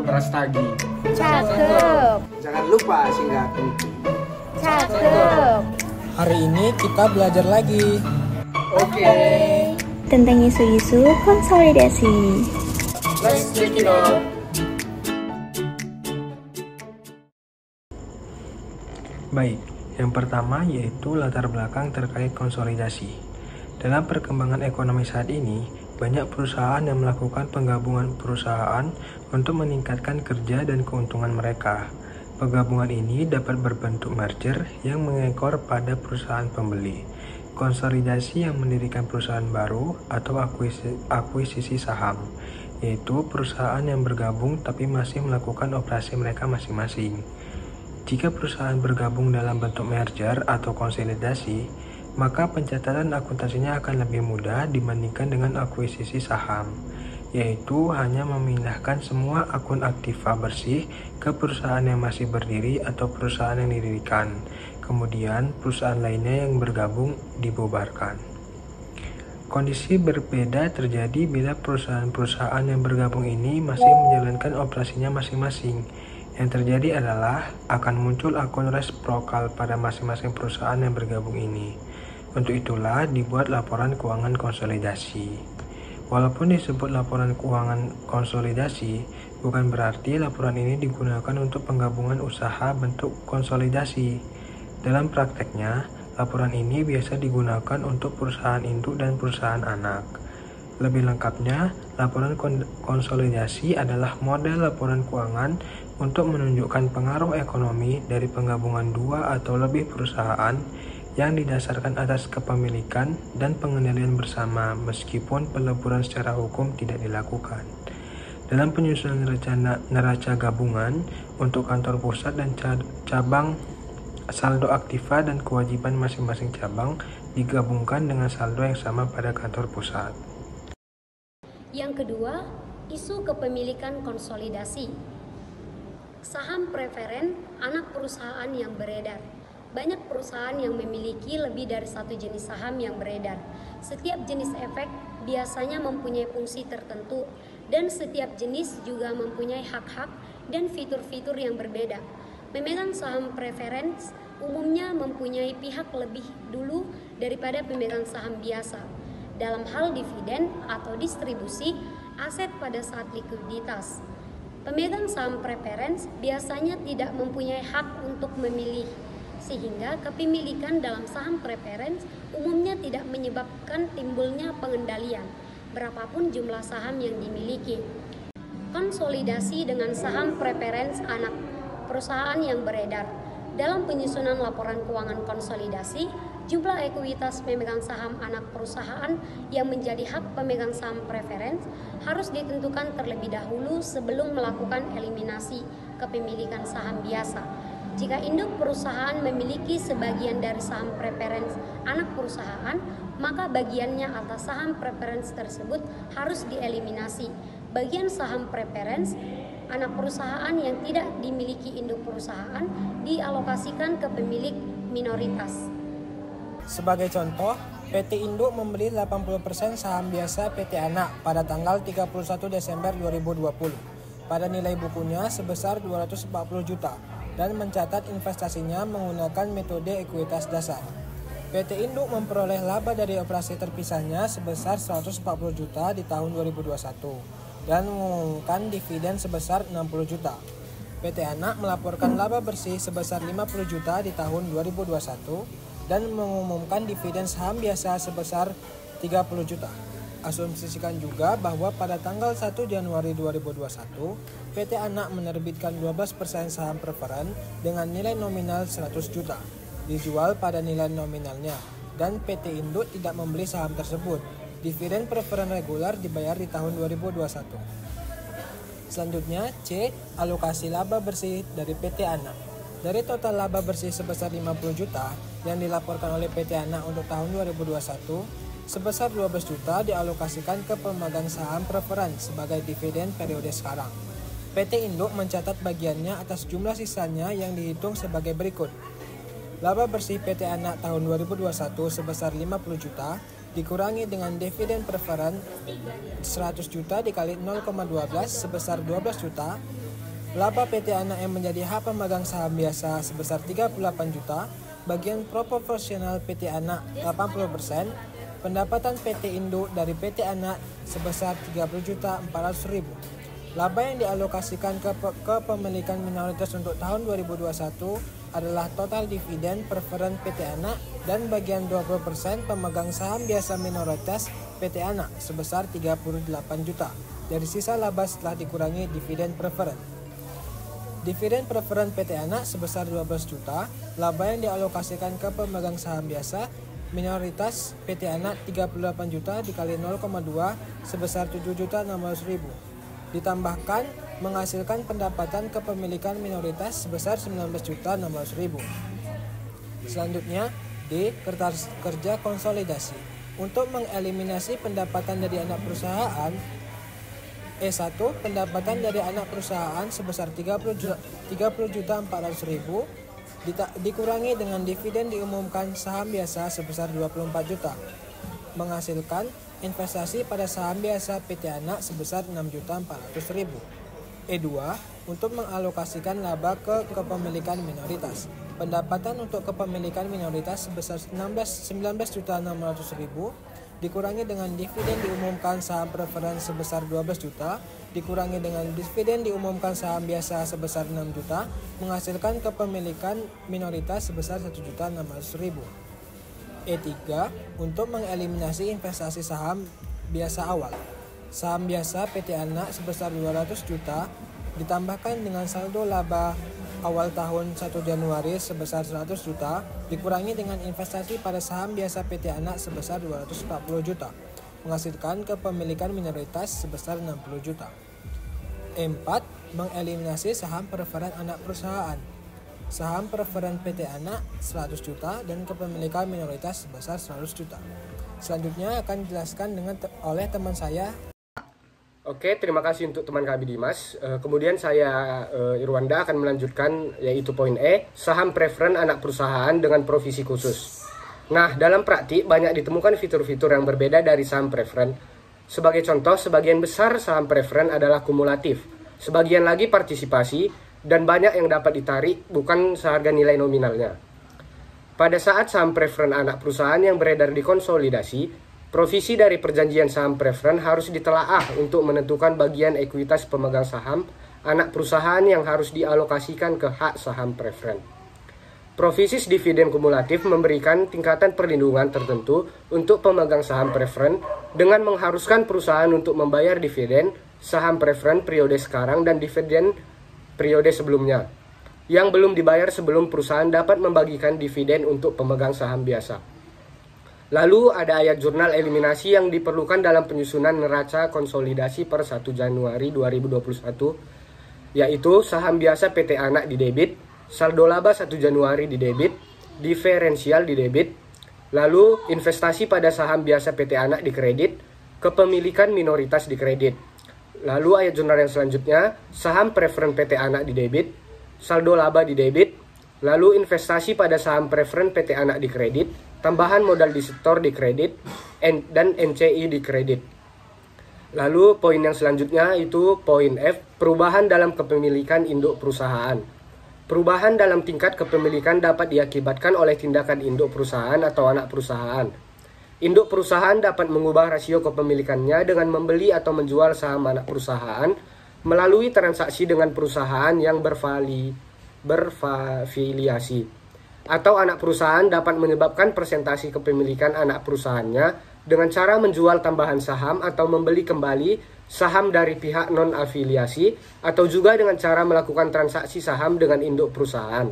beras tagi. Cakep. Jangan lupa singgah kunci. Cakep. Hari ini kita belajar lagi. Oke. Tentang isu-isu konsolidasi. Let's check it out. Baik, yang pertama yaitu latar belakang terkait konsolidasi. Dalam perkembangan ekonomi saat ini, banyak perusahaan yang melakukan penggabungan perusahaan untuk meningkatkan kerja dan keuntungan mereka. Penggabungan ini dapat berbentuk merger yang mengekor pada perusahaan pembeli, konsolidasi yang mendirikan perusahaan baru, atau akuisisi saham, yaitu perusahaan yang bergabung tapi masih melakukan operasi mereka masing-masing. Jika perusahaan bergabung dalam bentuk merger atau konsolidasi, maka pencatatan akuntansinya akan lebih mudah dibandingkan dengan akuisisi saham, yaitu hanya memindahkan semua akun aktiva bersih ke perusahaan yang masih berdiri atau perusahaan yang didirikan. Kemudian, perusahaan lainnya yang bergabung dibubarkan. Kondisi berbeda terjadi bila perusahaan-perusahaan yang bergabung ini masih menjalankan operasinya masing-masing. Yang terjadi adalah akan muncul akun resiprokal pada masing-masing perusahaan yang bergabung ini. Untuk itulah dibuat laporan keuangan konsolidasi. Walaupun disebut laporan keuangan konsolidasi, bukan berarti laporan ini digunakan untuk penggabungan usaha bentuk konsolidasi. Dalam prakteknya, laporan ini biasa digunakan untuk perusahaan induk dan perusahaan anak. Lebih lengkapnya, laporan konsolidasi adalah model laporan keuangan untuk menunjukkan pengaruh ekonomi dari penggabungan dua atau lebih perusahaan yang didasarkan atas kepemilikan dan pengendalian bersama meskipun peleburan secara hukum tidak dilakukan. Dalam penyusunan neraca gabungan untuk kantor pusat dan cabang, saldo aktiva dan kewajiban masing-masing cabang digabungkan dengan saldo yang sama pada kantor pusat. Yang kedua, isu kepemilikan konsolidasi. Saham preferen anak perusahaan yang beredar. Banyak perusahaan yang memiliki lebih dari satu jenis saham yang beredar. Setiap jenis efek biasanya mempunyai fungsi tertentu, dan setiap jenis juga mempunyai hak-hak dan fitur-fitur yang berbeda. Pemegang saham preferen umumnya mempunyai pihak lebih dulu daripada pemegang saham biasa dalam hal dividen atau distribusi aset pada saat likuiditas. Pemegang saham preference biasanya tidak mempunyai hak untuk memilih, sehingga kepemilikan dalam saham preference umumnya tidak menyebabkan timbulnya pengendalian, berapapun jumlah saham yang dimiliki. Konsolidasi dengan saham preference anak perusahaan yang beredar. Dalam penyusunan laporan keuangan konsolidasi, jumlah ekuitas pemegang saham anak perusahaan yang menjadi hak pemegang saham preference harus ditentukan terlebih dahulu sebelum melakukan eliminasi kepemilikan saham biasa. Jika induk perusahaan memiliki sebagian dari saham preference anak perusahaan, maka bagiannya atas saham preference tersebut harus dieliminasi. Bagian saham preference anak perusahaan yang tidak dimiliki induk perusahaan dialokasikan ke pemilik minoritas. Sebagai contoh, PT Induk membeli 80% saham biasa PT Anak pada tanggal 31 Desember 2020 pada nilai bukunya sebesar 240 juta dan mencatat investasinya menggunakan metode ekuitas dasar. PT Induk memperoleh laba dari operasi terpisahnya sebesar 140 juta di tahun 2021 dan mengumumkan dividen sebesar 60 juta. PT Anak melaporkan laba bersih sebesar 50 juta di tahun 2021 dan mengumumkan dividen saham biasa sebesar 30 juta. Asumsikan juga bahwa pada tanggal 1 Januari 2021, PT Anak menerbitkan 12% saham preferen dengan nilai nominal 100 juta, dijual pada nilai nominalnya, dan PT Induk tidak membeli saham tersebut. Dividen preferen reguler dibayar di tahun 2021. Selanjutnya, C. Alokasi laba bersih dari PT Anak. Dari total laba bersih sebesar 50 juta yang dilaporkan oleh PT Anak untuk tahun 2021, sebesar 12 juta dialokasikan ke pemegang saham preferen sebagai dividen periode sekarang. PT Induk mencatat bagiannya atas jumlah sisanya yang dihitung sebagai berikut. Laba bersih PT Anak tahun 2021 sebesar 50 juta dikurangi dengan dividen preferen 100 juta dikali 0,12 sebesar 12 juta Laba PT Anak yang menjadi hak pemegang saham biasa sebesar 38 juta, bagian proporsional PT Anak 80%, pendapatan PT Induk dari PT Anak sebesar 30.400.000. Laba yang dialokasikan ke kepemilikan minoritas untuk tahun 2021 adalah total dividen preferen PT Anak dan bagian 20% pemegang saham biasa minoritas PT Anak sebesar 38 juta dari sisa laba setelah dikurangi dividen preferen. Dividen preferen PT Anak sebesar 12 juta, laba yang dialokasikan ke pemegang saham biasa minoritas PT Anak 38 juta dikali 0,2 sebesar 7.600.000. Ditambahkan menghasilkan pendapatan kepemilikan minoritas sebesar 19.600.000. Selanjutnya, D. Kertas kerja konsolidasi. Untuk mengeliminasi pendapatan dari anak perusahaan, E1. Pendapatan dari anak perusahaan sebesar 30.400.000 dikurangi dengan dividen diumumkan saham biasa sebesar 24 juta, menghasilkan investasi pada saham biasa PT Anak sebesar 6.400.000. E2. Untuk mengalokasikan laba ke kepemilikan minoritas. Pendapatan untuk kepemilikan minoritas sebesar 19.600.000 dikurangi dengan dividen diumumkan saham preferen sebesar 12 juta, dikurangi dengan dividen diumumkan saham biasa sebesar 6 juta, menghasilkan kepemilikan minoritas sebesar 1.600.000. E3. Untuk mengeliminasi investasi saham biasa awal. Saham biasa PT Anak sebesar 200 juta ditambahkan dengan saldo laba awal tahun 1 Januari sebesar 100 juta dikurangi dengan investasi pada saham biasa PT Anak sebesar 240 juta, menghasilkan kepemilikan minoritas sebesar 60 juta. E4. Mengeliminasi saham preferen anak perusahaan. Saham preferen PT Anak 100 juta dan kepemilikan minoritas sebesar 100 juta. Selanjutnya akan dijelaskan oleh teman saya. Oke, terima kasih untuk teman kami Dimas. Kemudian saya Irwanda akan melanjutkan yaitu poin E, saham preferen anak perusahaan dengan provisi khusus. Nah, dalam praktik banyak ditemukan fitur-fitur yang berbeda dari saham preferen. Sebagai contoh, sebagian besar saham preferen adalah kumulatif, sebagian lagi partisipasi, dan banyak yang dapat ditarik bukan seharga nilai nominalnya. Pada saat saham preferen anak perusahaan yang beredar di konsolidasi, provisi dari perjanjian saham preferen harus ditelaah untuk menentukan bagian ekuitas pemegang saham anak perusahaan yang harus dialokasikan ke hak saham preferen. Provisis dividen kumulatif memberikan tingkatan perlindungan tertentu untuk pemegang saham preferen dengan mengharuskan perusahaan untuk membayar dividen saham preferen periode sekarang dan dividen periode sebelumnya, yang belum dibayar sebelum perusahaan dapat membagikan dividen untuk pemegang saham biasa. Lalu ada ayat jurnal eliminasi yang diperlukan dalam penyusunan neraca konsolidasi per 1 Januari 2021, yaitu saham biasa PT Anak di debit, saldo laba 1 Januari di debit, diferensial di debit, lalu investasi pada saham biasa PT Anak di kredit, kepemilikan minoritas di kredit. Lalu ayat jurnal yang selanjutnya, saham preferen PT Anak di debit, saldo laba di debit, lalu investasi pada saham preferen PT Anak di kredit, tambahan modal di setor di kredit, dan NCI di kredit. Lalu poin yang selanjutnya itu poin F, perubahan dalam kepemilikan induk perusahaan. Perubahan dalam tingkat kepemilikan dapat diakibatkan oleh tindakan induk perusahaan atau anak perusahaan. Induk perusahaan dapat mengubah rasio kepemilikannya dengan membeli atau menjual saham anak perusahaan melalui transaksi dengan perusahaan yang berafiliasi. Atau anak perusahaan dapat menyebabkan presentasi kepemilikan anak perusahaannya dengan cara menjual tambahan saham atau membeli kembali saham dari pihak non-afiliasi, atau juga dengan cara melakukan transaksi saham dengan induk perusahaan.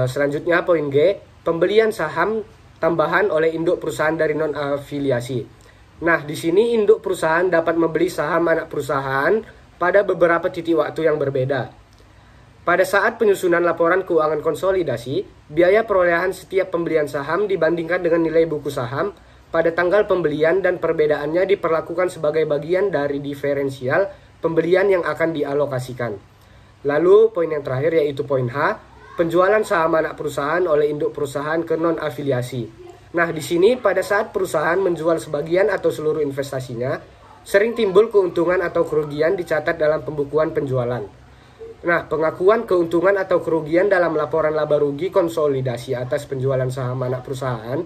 Selanjutnya poin G, pembelian saham tambahan oleh induk perusahaan dari non-afiliasi. Nah, di sini induk perusahaan dapat membeli saham anak perusahaan pada beberapa titik waktu yang berbeda. Pada saat penyusunan laporan keuangan konsolidasi, biaya perolehan setiap pembelian saham dibandingkan dengan nilai buku saham pada tanggal pembelian dan perbedaannya diperlakukan sebagai bagian dari diferensial pembelian yang akan dialokasikan. Lalu poin yang terakhir yaitu poin H, penjualan saham anak perusahaan oleh induk perusahaan ke non-afiliasi. Nah, di sini pada saat perusahaan menjual sebagian atau seluruh investasinya, sering timbul keuntungan atau kerugian dicatat dalam pembukuan penjualan. Nah, pengakuan keuntungan atau kerugian dalam laporan laba rugi konsolidasi atas penjualan saham anak perusahaan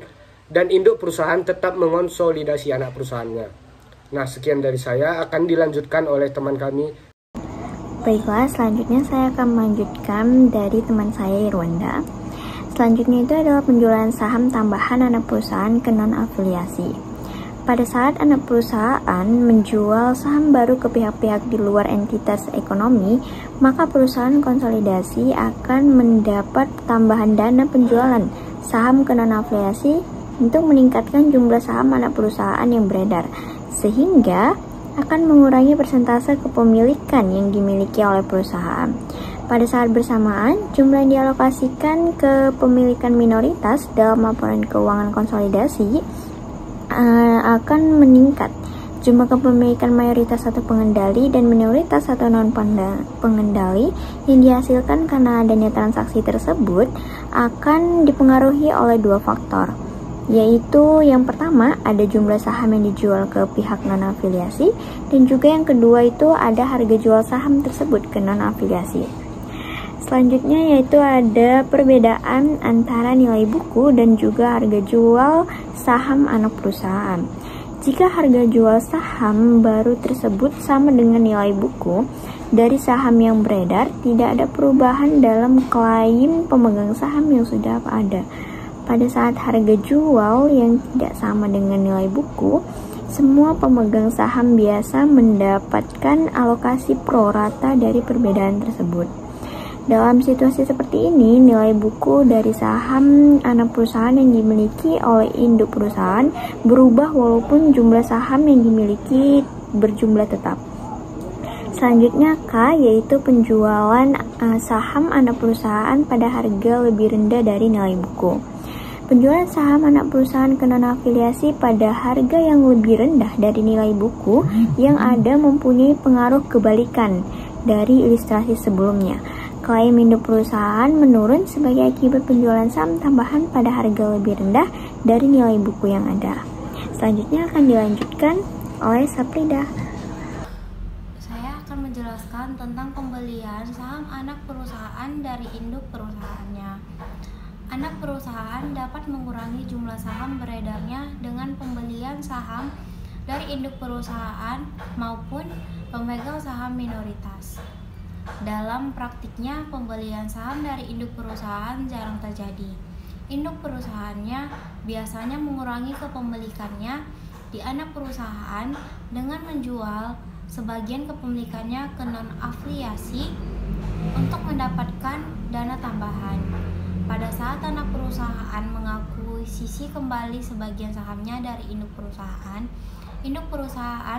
dan induk perusahaan tetap mengonsolidasi anak perusahaannya. Nah, sekian dari saya, akan dilanjutkan oleh teman kami. Baiklah, selanjutnya saya akan melanjutkan dari teman saya Irwanda. Selanjutnya itu adalah penjualan saham tambahan anak perusahaan ke non-afiliasi. Pada saat anak perusahaan menjual saham baru ke pihak-pihak di luar entitas ekonomi, maka perusahaan konsolidasi akan mendapat tambahan dana penjualan saham ke non-afiliasi untuk meningkatkan jumlah saham anak perusahaan yang beredar, sehingga akan mengurangi persentase kepemilikan yang dimiliki oleh perusahaan. Pada saat bersamaan, jumlah yang dialokasikan ke pemilikan minoritas dalam laporan keuangan konsolidasi akan meningkat. Jumlah kepemilikan mayoritas atau pengendali dan minoritas atau non-pengendali yang dihasilkan karena adanya transaksi tersebut akan dipengaruhi oleh dua faktor, yaitu yang pertama ada jumlah saham yang dijual ke pihak non-afiliasi, dan juga yang kedua itu ada harga jual saham tersebut ke non-afiliasi. Selanjutnya yaitu ada perbedaan antara nilai buku dan juga harga jual saham anak perusahaan. Jika harga jual saham baru tersebut sama dengan nilai buku dari saham yang beredar, tidak ada perubahan dalam klaim pemegang saham yang sudah ada. Pada saat harga jual yang tidak sama dengan nilai buku, semua pemegang saham biasa mendapatkan alokasi pro rata dari perbedaan tersebut. Dalam situasi seperti ini, nilai buku dari saham anak perusahaan yang dimiliki oleh induk perusahaan berubah walaupun jumlah saham yang dimiliki berjumlah tetap. Selanjutnya K, yaitu penjualan saham anak perusahaan pada harga lebih rendah dari nilai buku. Penjualan saham anak perusahaan ke non-afiliasi pada harga yang lebih rendah dari nilai buku yang ada mempunyai pengaruh kebalikan dari ilustrasi sebelumnya. Klaim induk perusahaan menurun sebagai akibat penjualan saham tambahan pada harga lebih rendah dari nilai buku yang ada. Selanjutnya akan dilanjutkan oleh Saprida. Saya akan menjelaskan tentang pembelian saham anak perusahaan dari induk perusahaannya. Anak perusahaan dapat mengurangi jumlah saham beredarnya dengan pembelian saham dari induk perusahaan maupun pemegang saham minoritas. Dalam praktiknya, pembelian saham dari induk perusahaan jarang terjadi. Induk perusahaannya biasanya mengurangi kepemilikannya di anak perusahaan dengan menjual sebagian kepemilikannya ke non-afiliasi untuk mendapatkan dana tambahan. Pada saat anak perusahaan mengakuisisi kembali sebagian sahamnya dari induk perusahaan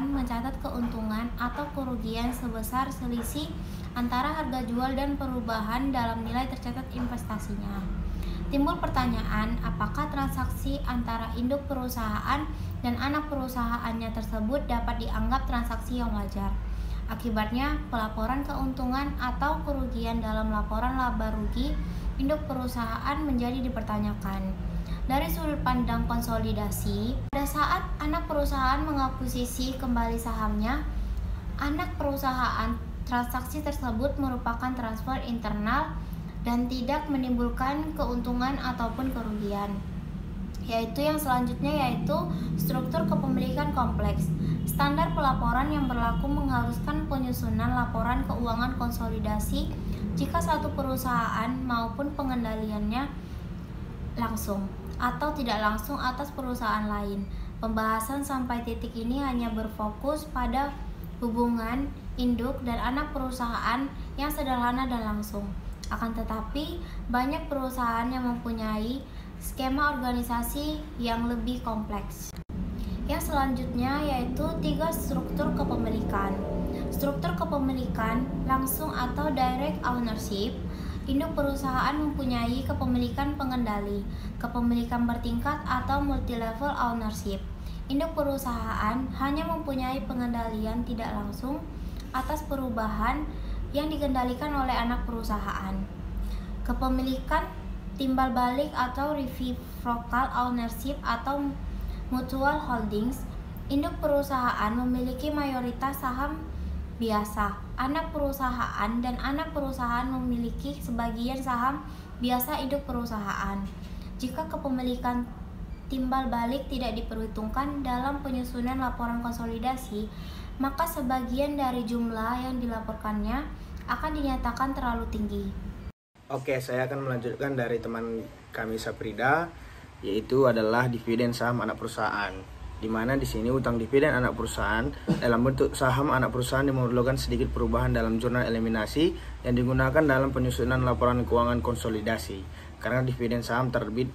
mencatat keuntungan atau kerugian sebesar selisih antara harga jual dan perubahan dalam nilai tercatat investasinya. Timbul pertanyaan, apakah transaksi antara induk perusahaan dan anak perusahaannya tersebut dapat dianggap transaksi yang wajar? Akibatnya, pelaporan keuntungan atau kerugian dalam laporan laba rugi induk perusahaan menjadi dipertanyakan. Dari sudut pandang konsolidasi, pada saat anak perusahaan mengakuisisi kembali sahamnya, anak perusahaan transaksi tersebut merupakan transfer internal dan tidak menimbulkan keuntungan ataupun kerugian. Yaitu yang selanjutnya yaitu struktur kepemilikan kompleks. Standar pelaporan yang berlaku mengharuskan penyusunan laporan keuangan konsolidasi jika satu perusahaan maupun pengendaliannya langsung atau tidak langsung atas perusahaan lain. Pembahasan sampai titik ini hanya berfokus pada hubungan induk dan anak perusahaan yang sederhana dan langsung. Akan tetapi, banyak perusahaan yang mempunyai skema organisasi yang lebih kompleks. Yang selanjutnya yaitu 3 struktur kepemilikan. Struktur kepemilikan langsung atau direct ownership. Induk perusahaan mempunyai kepemilikan pengendali, kepemilikan bertingkat atau multi-level ownership. Induk perusahaan hanya mempunyai pengendalian tidak langsung atas perubahan yang dikendalikan oleh anak perusahaan. Kepemilikan timbal balik atau reciprocal ownership atau mutual holdings. Induk perusahaan memiliki mayoritas saham biasa. Anak perusahaan dan anak perusahaan memiliki sebagian saham biasa induk perusahaan. Jika kepemilikan timbal balik tidak diperhitungkan dalam penyusunan laporan konsolidasi, maka sebagian dari jumlah yang dilaporkannya akan dinyatakan terlalu tinggi. Oke, saya akan melanjutkan dari teman kami Saprida, yaitu adalah dividen saham anak perusahaan. Di mana di sini utang dividen anak perusahaan dalam bentuk saham anak perusahaan memerlukan sedikit perubahan dalam jurnal eliminasi yang digunakan dalam penyusunan laporan keuangan konsolidasi. Karena dividen saham terbit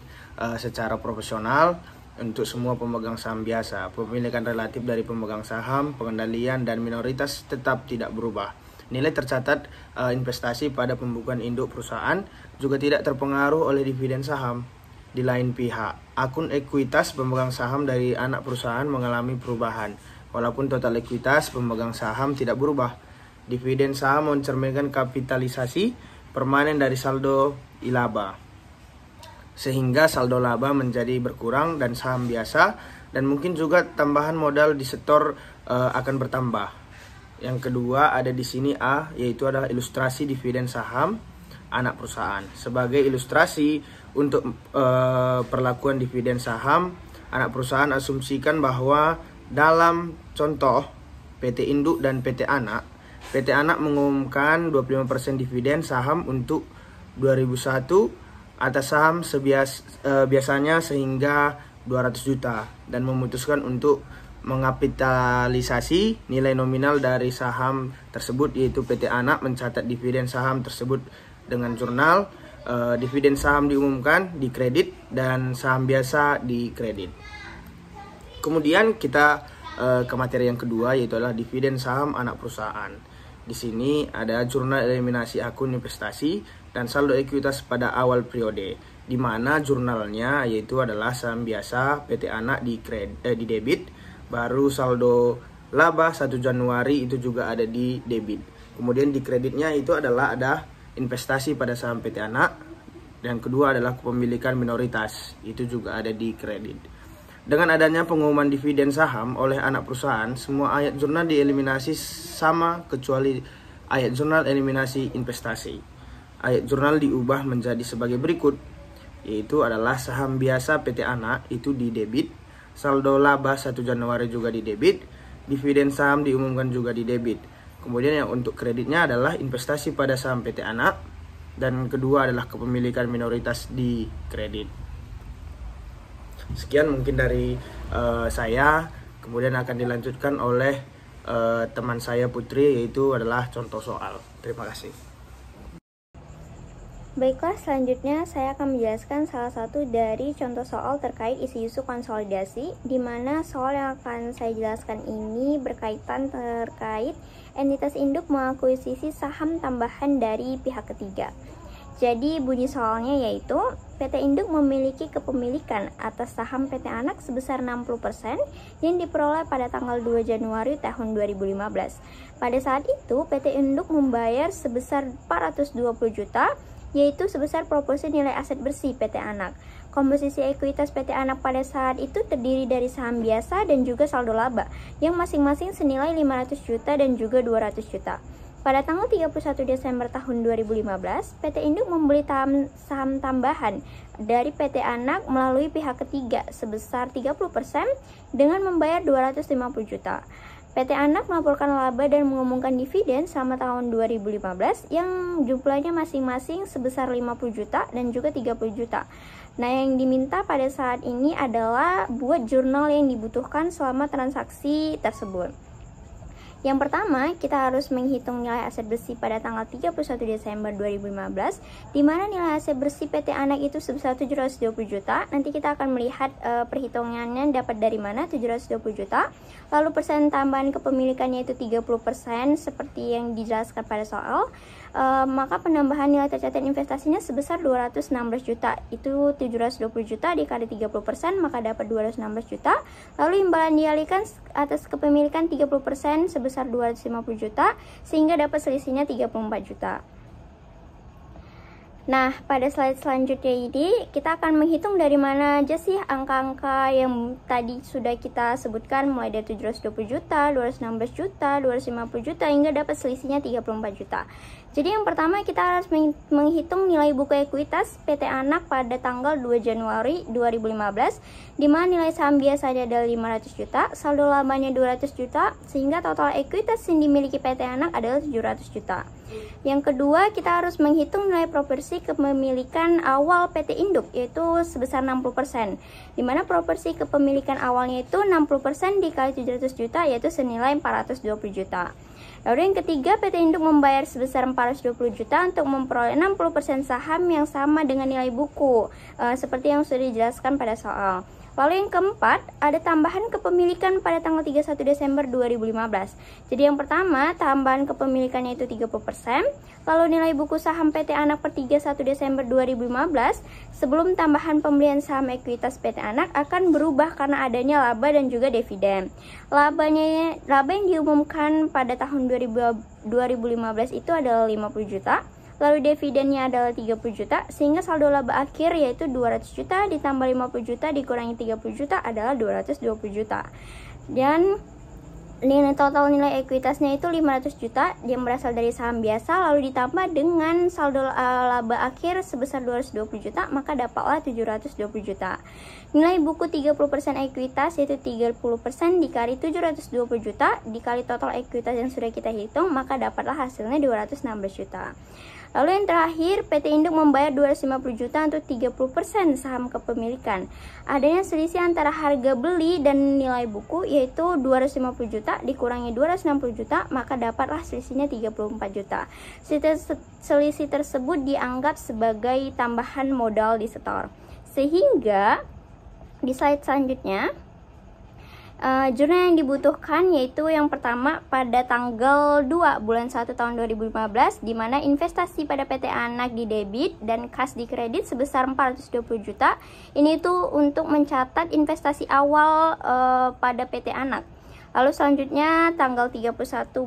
secara profesional untuk semua pemegang saham biasa. Pemilikan relatif dari pemegang saham, pengendalian dan minoritas tetap tidak berubah. Nilai tercatat investasi pada pembukuan induk perusahaan juga tidak terpengaruh oleh dividen saham. Di lain pihak, akun ekuitas pemegang saham dari anak perusahaan mengalami perubahan, walaupun total ekuitas pemegang saham tidak berubah. Dividen saham mencerminkan kapitalisasi permanen dari saldo laba, sehingga saldo laba menjadi berkurang dan saham biasa dan mungkin juga tambahan modal di setor akan bertambah. Yang kedua ada di sini A, yaitu adalah ilustrasi dividen saham anak perusahaan. Sebagai ilustrasi untuk perlakuan dividen saham anak perusahaan, asumsikan bahwa dalam contoh PT Induk dan PT Anak mengumumkan 25% dividen saham untuk 2001 atas saham biasanya sehingga 200 juta dan memutuskan untuk mengapitalisasi nilai nominal dari saham tersebut, yaitu PT Anak mencatat dividen saham tersebut dengan jurnal. Dividen saham diumumkan di kredit dan saham biasa di kredit. Kemudian kita ke materi yang kedua, yaitu adalah dividen saham anak perusahaan. Di sini ada jurnal eliminasi akun investasi dan saldo ekuitas pada awal periode, di mana jurnalnya yaitu adalah saham biasa PT Anak di debit, baru saldo laba 1 Januari itu juga ada di debit. Kemudian di kreditnya itu adalah ada investasi pada saham PT Anak, dan kedua adalah kepemilikan minoritas, itu juga ada di kredit. Dengan adanya pengumuman dividen saham oleh anak perusahaan, semua ayat jurnal dieliminasi sama kecuali ayat jurnal eliminasi investasi. Ayat jurnal diubah menjadi sebagai berikut, yaitu adalah saham biasa PT Anak itu di debit, saldo laba 1 Januari juga di debit, dividen saham diumumkan juga di debit. Kemudian yang untuk kreditnya adalah investasi pada saham PT Anak, dan kedua adalah kepemilikan minoritas di kredit. Sekian mungkin dari saya, kemudian akan dilanjutkan oleh teman saya Putri, yaitu adalah contoh soal. Terima kasih. Baiklah, selanjutnya saya akan menjelaskan salah satu dari contoh soal terkait isu-isu konsolidasi, di mana soal yang akan saya jelaskan ini berkaitan terkait entitas induk mengakuisisi saham tambahan dari pihak ketiga. Jadi bunyi soalnya yaitu PT Induk memiliki kepemilikan atas saham PT Anak sebesar 60% yang diperoleh pada tanggal 2 Januari tahun 2015. Pada saat itu PT Induk membayar sebesar 420 juta, yaitu sebesar proporsi nilai aset bersih PT Anak. Komposisi ekuitas PT Anak pada saat itu terdiri dari saham biasa dan juga saldo laba, yang masing-masing senilai 500 juta dan juga 200 juta. Pada tanggal 31 Desember tahun 2015, PT Induk membeli saham tambahan dari PT Anak melalui pihak ketiga sebesar 30% dengan membayar 250 juta. PT Anak melaporkan laba dan mengumumkan dividen selama tahun 2015 yang jumlahnya masing-masing sebesar 50 juta dan juga 30 juta. Nah, yang diminta pada saat ini adalah buat jurnal yang dibutuhkan selama transaksi tersebut. Yang pertama, kita harus menghitung nilai aset bersih pada tanggal 31 Desember 2015, di mana nilai aset bersih PT Anak itu sebesar 720 juta. Nanti kita akan melihat perhitungannya dapat dari mana 720 juta. Lalu persen tambahan kepemilikannya itu 30% seperti yang dijelaskan pada soal. Maka penambahan nilai tercatat investasinya sebesar 216 juta. Itu 720 juta dikali 30%, maka dapat 216 juta. Lalu imbalan dialihkan atas kepemilikan 30% sebesar 250 juta, sehingga dapat selisihnya 34 juta. Nah, pada slide selanjutnya ini kita akan menghitung dari mana aja sih angka-angka yang tadi sudah kita sebutkan, mulai dari 720 juta, 216 juta, 250 juta hingga dapat selisihnya 34 juta. Jadi yang pertama kita harus menghitung nilai buku ekuitas PT Anak pada tanggal 2 Januari 2015, di mana nilai saham biasanya adalah 500 juta, saldo labanya 200 juta, sehingga total ekuitas yang dimiliki PT Anak adalah 700 juta. Yang kedua, kita harus menghitung nilai proporsi kepemilikan awal PT Induk, yaitu sebesar 60%, di mana proporsi kepemilikan awalnya itu 60% dikali 700 juta, yaitu senilai 420 juta. Lalu yang ketiga, PT Induk membayar sebesar 420 juta untuk memperoleh 60% saham yang sama dengan nilai buku, seperti yang sudah dijelaskan pada soal. Lalu yang keempat, ada tambahan kepemilikan pada tanggal 31 Desember 2015. Jadi yang pertama, tambahan kepemilikannya itu 30%. Lalu nilai buku saham PT Anak per 31 Desember 2015 sebelum tambahan pembelian saham ekuitas PT Anak akan berubah karena adanya laba dan juga dividen. Laba yang diumumkan pada tahun 2015 itu adalah 50 juta. Lalu dividennya adalah 30 juta, sehingga saldo laba akhir yaitu 200 juta ditambah 50 juta dikurangi 30 juta adalah 220 juta. Dan total nilai ekuitasnya itu 500 juta yang berasal dari saham biasa, lalu ditambah dengan saldo laba akhir sebesar 220 juta, maka dapatlah 720 juta. Nilai buku 30% ekuitas yaitu 30% dikali 720 juta dikali total ekuitas yang sudah kita hitung, maka dapatlah hasilnya 216 juta. Lalu yang terakhir, PT Induk membayar 250 juta untuk 30% saham kepemilikan. Adanya selisih antara harga beli dan nilai buku yaitu 250 juta dikurangi 260 juta, maka dapatlah selisihnya 34 juta. Selisih tersebut dianggap sebagai tambahan modal di setor. Sehingga di slide selanjutnya, jurnal yang dibutuhkan yaitu yang pertama pada tanggal 2 bulan 1 tahun 2015, di mana investasi pada PT Anak di debit dan kas di kredit sebesar 420 juta. Ini tuh untuk mencatat investasi awal pada PT Anak. Lalu selanjutnya tanggal 31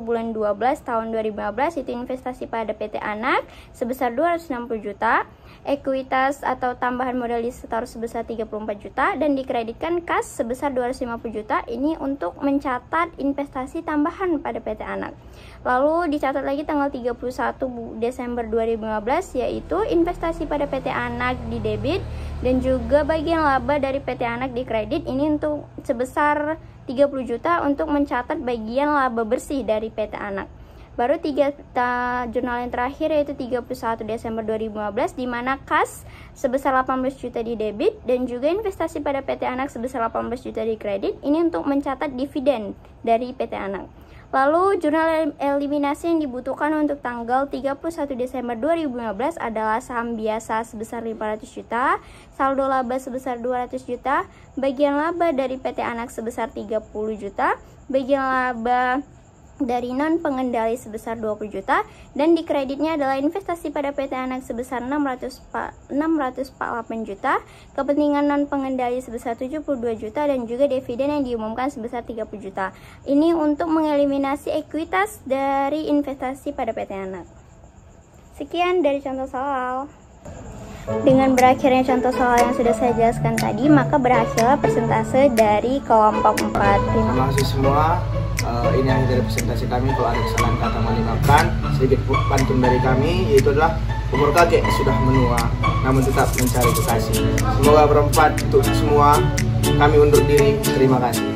bulan 12 tahun 2015 itu investasi pada PT Anak sebesar 260 juta, ekuitas atau tambahan modal di setor sebesar 34 juta, dan dikreditkan kas sebesar 250 juta. Ini untuk mencatat investasi tambahan pada PT Anak. Lalu dicatat lagi tanggal 31 Desember 2015 yaitu investasi pada PT Anak di debit dan juga bagian laba dari PT Anak di kredit, ini untuk sebesar 30 juta untuk mencatat bagian laba bersih dari PT Anak. Baru jurnal yang terakhir yaitu 31 Desember 2015, di mana kas sebesar 18 juta di debit dan juga investasi pada PT Anak sebesar 18 juta di kredit, ini untuk mencatat dividen dari PT Anak. Lalu jurnal eliminasi yang dibutuhkan untuk tanggal 31 Desember 2015 adalah saham biasa sebesar 500 juta, saldo laba sebesar 200 juta, bagian laba dari PT Anak sebesar 30 juta, bagian laba dari non pengendali sebesar 20 juta, dan di kreditnya adalah investasi pada PT Anak sebesar 648 juta, kepentingan non pengendali sebesar 72 juta, dan juga dividen yang diumumkan sebesar 30 juta. Ini untuk mengeliminasi ekuitas dari investasi pada PT Anak. Sekian dari contoh soal. Dengan berakhirnya contoh soal yang sudah saya jelaskan tadi, maka berakhirlah persentase dari kelompok 4. Terima kasih semua. Ini akhir dari presentasi kami. Kalau ada kesalahan kata mohon dimaafkan. Sedikit pantun dari kami yaitu adalah umur kakek sudah menua namun tetap mencari kekasih. Semoga bermanfaat untuk semua. Kami undur diri. Terima kasih.